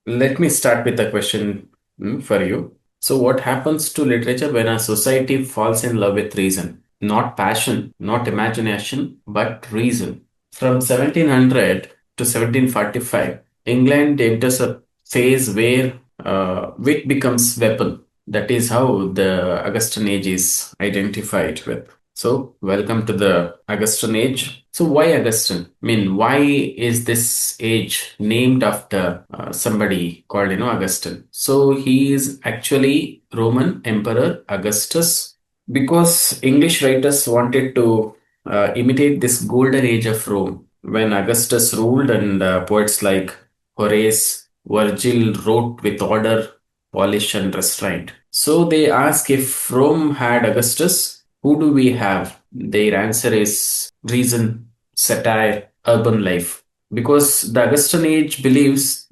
let me start with a question for you. So, what happens to literature when a society falls in love with reason? Not passion, not imagination, but reason. From 1700 to 1745, England enters a phase where wit becomes weapon. That is how the Augustan age is identified with. So, welcome to the Augustan age. So, why Augustan? I mean, why is this age named after somebody called, Augustan? So, he is actually Roman Emperor Augustus because English writers wanted to imitate this golden age of Rome when Augustus ruled, and poets like Horace, Virgil wrote with order, polish, and restraint. So, they ask if Rome had Augustus, who do we have? Their answer is reason, satire, urban life. Because the Augustan age believes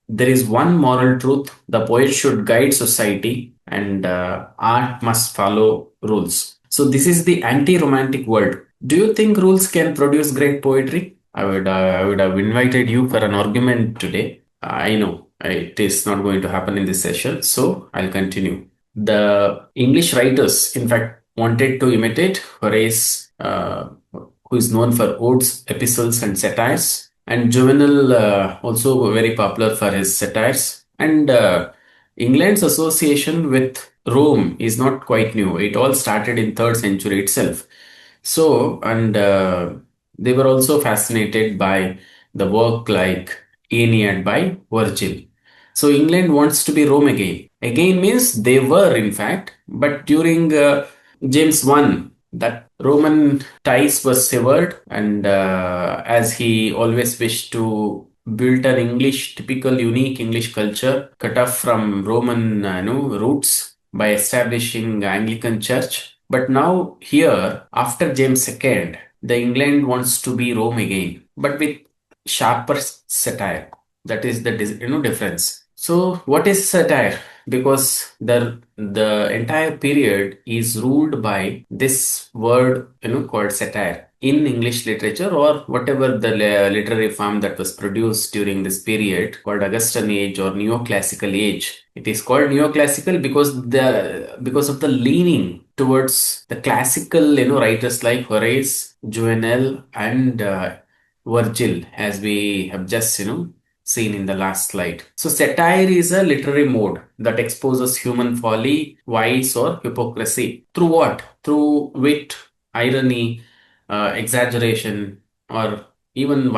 there is one moral truth: the poet should guide society, and art must follow rules. So, this is the anti romantic world. Do you think rules can produce great poetry? I would have invited you for an argument today. I know it is not going to happen in this session, so I'll continue. The English writers, in fact, wanted to imitate Horace, who is known for odes, epistles, and satires, and Juvenal, also very popular for his satires. And England's association with Rome is not quite new. It all started in third century itself. So, and they were also fascinated by the work like Aeneid by Virgil. So England wants to be Rome again. Again means they were, in fact, but during James I, that Roman ties were severed, and as he always wished to build an English, typical, unique English culture, cut off from Roman, roots by establishing Anglican Church. But now here, after James II, the England wants to be Rome again, but with sharper satire. That is the difference. So what is satire? Because the entire period is ruled by this word called satire in English literature, or whatever the literary form that was produced during this period called Augustan age or neoclassical age. It is called neoclassical because of the leaning towards the classical writers like Horace, Juvenal, and Virgil, as we have just seen in the last slide. So satire is a literary mode that exposes human folly, vice, or hypocrisy. Through what? Through wit, irony, exaggeration, or even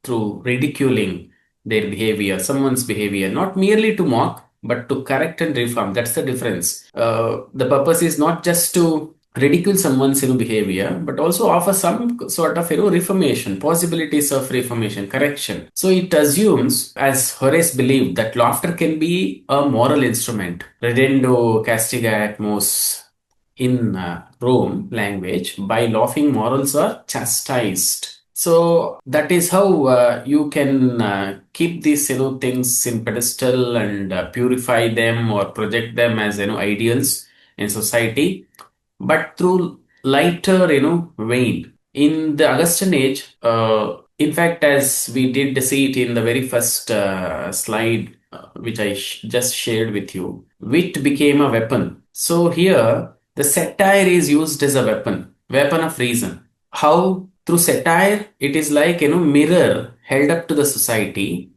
through ridiculing their behavior, someone's behavior, not merely to mock, but to correct and reform. That's the difference. The purpose is not just to ridicule someone's behavior, but also offer some sort of reformation, possibilities of reformation, correction. So it assumes, as Horace believed, that laughter can be a moral instrument. Redendo castigat mos in Rome language. By laughing, morals are chastised. So that is how you can keep these things in pedestal and purify them or project them as ideals in society, but through lighter, vein. In the Augustan age, in fact, as we did see it in the very first slide, which I just shared with you, wit became a weapon. So here, the satire is used as a weapon of reason. How? Through satire, it is like, mirror held up to the society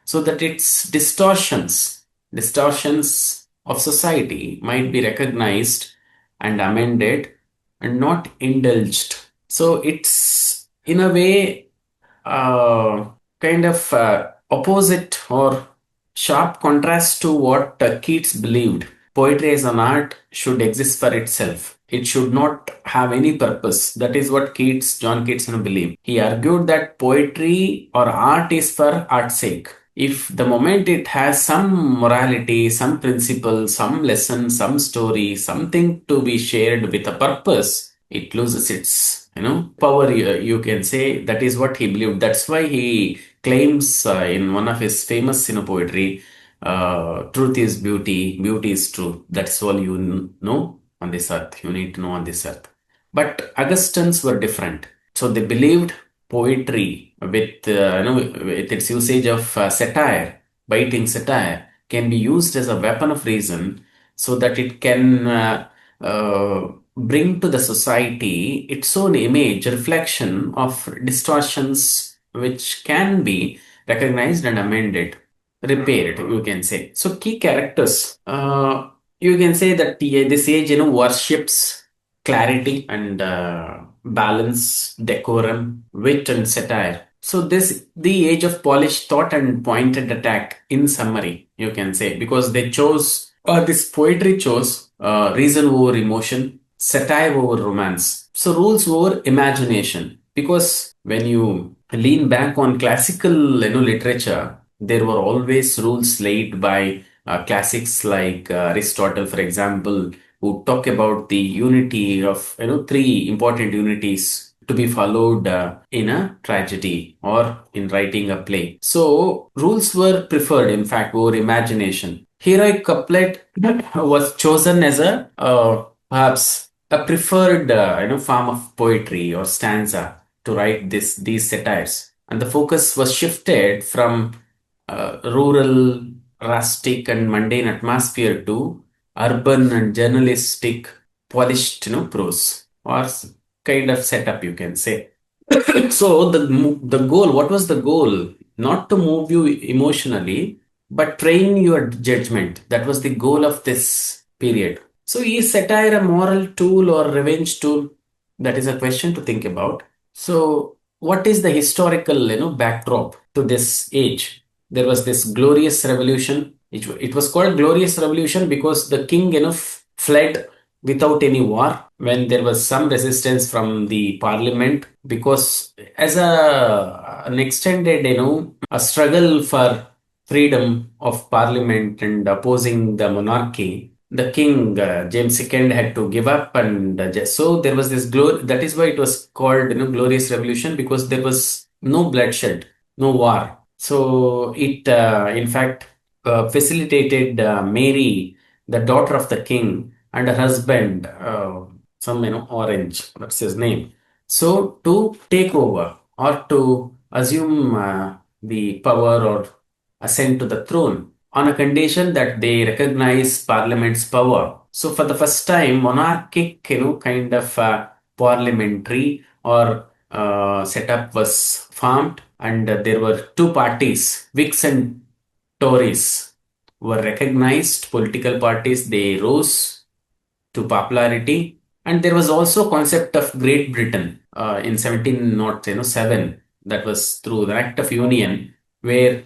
so that its distortions of society might be recognized and amended and not indulged. So it's in a way kind of opposite or sharp contrast to what Keats believed. Poetry as an art should exist for itself. It should not have any purpose. That is what John Keats, believed. He argued that poetry or art is for art's sake. If the moment it has some morality, some principle, some lesson, some story, something to be shared with a purpose, it loses its power. You can say that is what he believed. That's why he claims in one of his famous poetry, truth is beauty, beauty is truth. That's all you know on this earth. You need to know on this earth. But Augustans were different. So they believed poetry with with its usage of satire biting satire can be used as a weapon of reason so that it can bring to the society its own image, reflection of distortions which can be recognized and amended, repaired, you can say. So, key characters. You can say that this age, worships clarity and balance, decorum, wit, and satire. So this the age of polished thought and pointed attack. In summary, you can say, because they chose this poetry chose reason over emotion, satire over romance. So rules over imagination. Because when you lean back on classical literature, there were always rules laid by classics like Aristotle, for example, who talk about the unity of three important unities to be followed in a tragedy or in writing a play. So rules were preferred, in fact, over imagination. Heroic couplet was chosen as a perhaps a preferred form of poetry or stanza to write these satires, and the focus was shifted from rural, rustic, and mundane atmosphere to urban and journalistic, polished, prose or kind of setup, you can say. So the goal, what was the goal? Not to move you emotionally, but train your judgment. That was the goal of this period. So is satire a moral tool or revenge tool? That is a question to think about. So what is the historical backdrop to this age? There was this glorious revolution. It was called glorious revolution because the king fled without any war when there was some resistance from the parliament, because as an extended a struggle for freedom of parliament and opposing the monarchy, the king James II had to give up, and so there was this glory. That is why it was called glorious revolution, because there was no bloodshed, no war. So it in fact facilitated Mary, the daughter of the king, and her husband, some Orange, that's his name. So to take over or to assume the power or ascend to the throne on a condition that they recognize Parliament's power. So for the first time, monarchic, kind of parliamentary or setup was formed, and there were two parties, Whigs and Tories, were recognized political parties. They rose to popularity, and there was also concept of Great Britain in 1707. That was through the Act of Union, where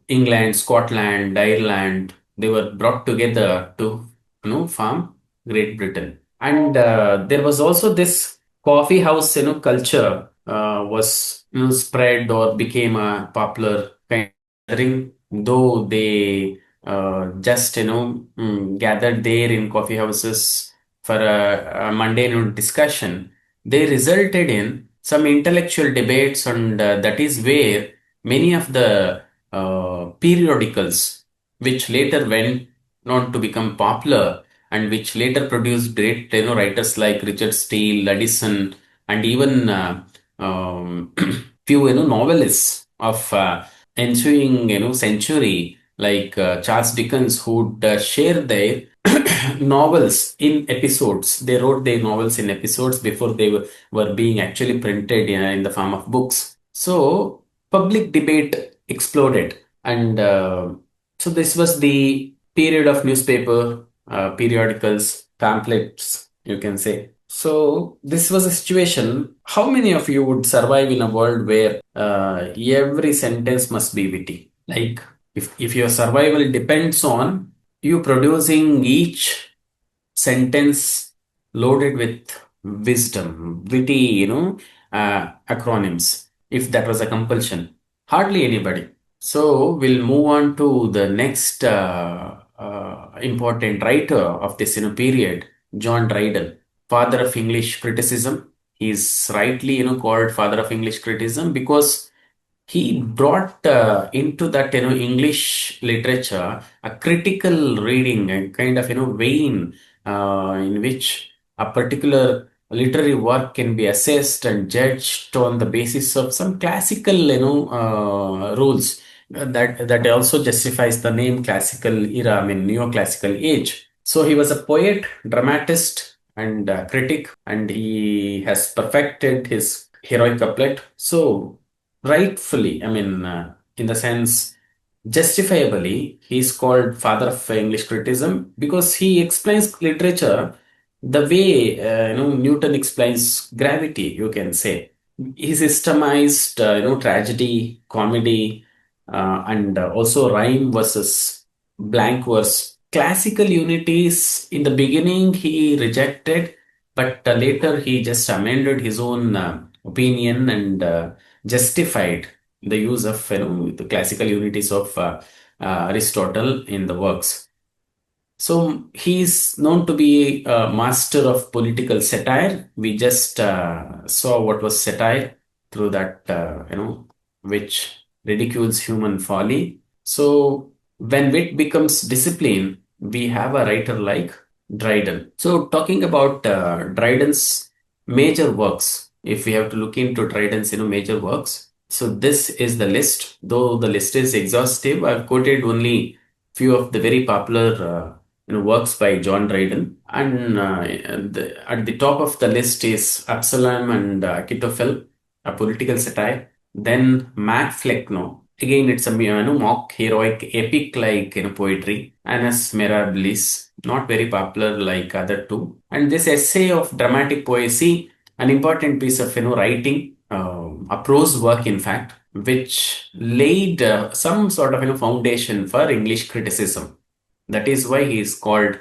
England, Scotland, Ireland, they were brought together to form Great Britain. And there was also this coffee house culture was spread or became a popular kind of gathering, though they just gathered there in coffee houses for a mundane discussion. They resulted in some intellectual debates, and that is where many of the periodicals, which later went on to become popular and which later produced great writers like Richard Steele, Addison, and even few novelists of ensuing century like Charles Dickens, who would share their novels in episodes. They wrote their novels in episodes before they were being actually printed in the form of books. So public debate exploded, and so this was the period of newspaper, periodicals, pamphlets, you can say. So this was a situation. How many of you would survive in a world where every sentence must be witty? Like if your survival depends on you producing each sentence loaded with wisdom, witty, acronyms, if that was a compulsion. Hardly anybody. So we'll move on to the next important writer of this period, John Dryden, father of English criticism. He's rightly called father of English criticism because he brought into that English literature a critical reading, a kind of vein in which a particular literary work can be assessed and judged on the basis of some classical rules. that also justifies the name classical era, I mean neoclassical age. So he was a poet, dramatist, and critic, and he has perfected his heroic couplet. So rightfully, I mean, in the sense, justifiably, he's called father of English criticism because he explains literature the way Newton explains gravity. You can say he systemized tragedy, comedy, and also rhyme versus blank verse. Classical unities in the beginning he rejected, but later he just amended his own opinion and justified the use of the classical unities of Aristotle in the works. So he's known to be a master of political satire. We just saw what was satire through that, which ridicules human folly. So when wit becomes discipline, we have a writer like Dryden. So talking about Dryden's major works, if we have to look into Dryden's major works, so this is the list. Though the list is exhaustive, I've quoted only few of the very popular works by John Dryden. And at the top of the list is Absalom and Achitophel, a political satire. Then Mac Fleckno. Again, it's a mock heroic epic like poetry. Annus Mirabilis, not very popular like other two. And this essay of dramatic poesy, an important piece of writing, a prose work in fact, which laid some sort of foundation for English criticism. That is why he is called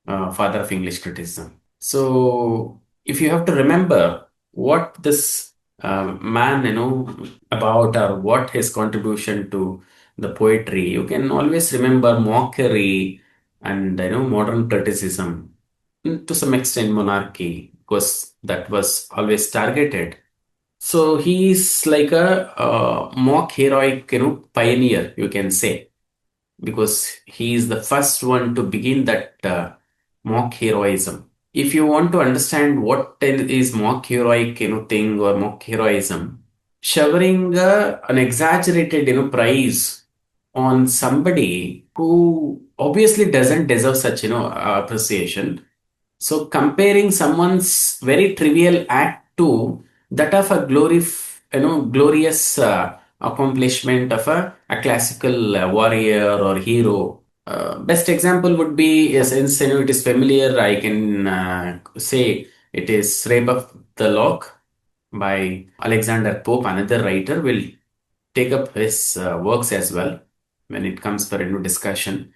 father of English criticism. So, if you have to remember what this man, about or what his contribution to the poetry, you can always remember mockery and modern criticism, to some extent monarchy, because that was always targeted. So he's like a mock heroic, pioneer, you can say, because he is the first one to begin that mock heroism. If you want to understand what is mock heroic thing or mock heroism, showering an exaggerated praise on somebody who obviously doesn't deserve such appreciation. So comparing someone's very trivial act to that of a glorious accomplishment of a classical warrior or hero. Best example would be, since it is familiar, I can say it is Rape of the Lock by Alexander Pope. Another writer will take up his works as well when it comes for discussion.